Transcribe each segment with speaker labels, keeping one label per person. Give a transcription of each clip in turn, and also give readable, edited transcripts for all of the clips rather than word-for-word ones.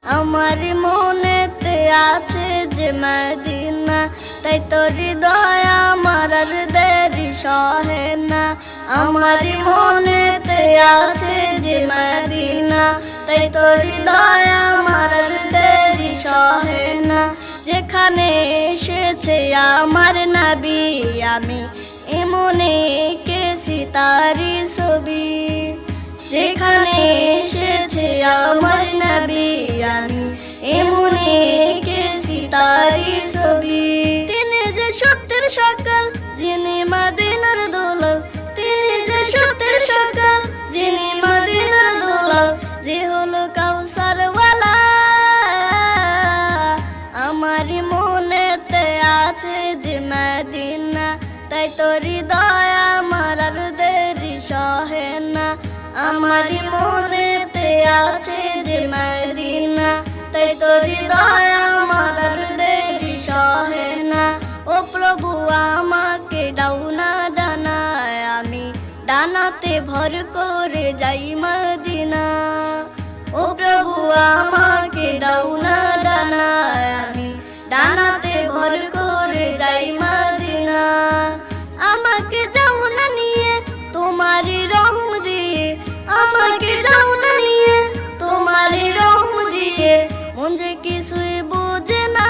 Speaker 1: আমার মনেতে আছে যে মদিনা, তাই তো হৃদয় আমার আর দেরি সহে না। আমার মনেতে আছে যে মদিনা, তাই তো হৃদয় আমার আর দেরি সহে না। যেখানে এসেছে আমার নবী, আমি এমনে এঁকেছি তারি ছবি। যেখানে এসেছে আমার নবী, আমি এমনে এঁকেছি তারি ছবি। তিনি যে সত্যের সকাল, যিনি মদিনার দৌলত। তিনি যে সত্যের সকাল, যিনি মদিনার দৌলত। যে হলো কাউসারওয়ালা। আমার মনেতে আছে যে মদিনা, তাই তো হৃদয় আমার আর দেরি সহে না। আমার মনেতে আছে যে মদিনা, তাই তো হৃদয় আমার আর দেরি সহে না। ও প্রভু আমাকে দাও না ডানায়, আমি ডানাতে ভর করে যাই মদিনা। ও প্রভু আমাকে দাও না ডানায়, আমি ডানাতে ভর করে যাই মদিনা। আমাকে যাও না নিয়ে তোমারই রহম দিয়ে, আমাকে যাও না নিয়ে তোমারই রহম দিয়ে। মন যে কিছুই বোঝে না।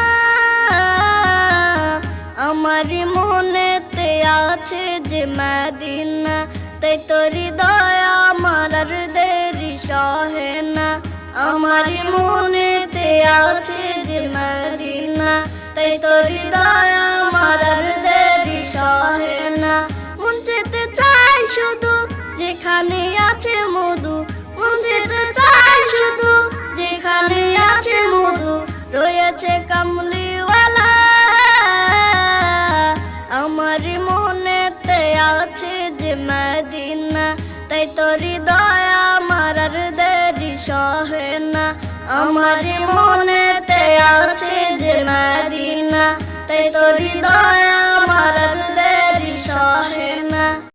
Speaker 1: আমার মনেতে আছে যে মদিনা, তাই তো হৃদয় আমার আর দেরি সহে না। আমার মনেতে আছে যে মদিনা, তাই তো হৃদয় আমার আর দেরি সহে না। মন যেতে চাই শুধু যেখানে আছে মধু, মন যেতে চাই শুধু যেখানে আছে মধু। রয়েছে কামলিওয়ালা। আমার মনেতে আছে যে মদিনা, তাই তো হৃদয় আমার আর দেরি সহে না। আমার মনেতে আছে যে মদিনা, তাই তো হৃদয়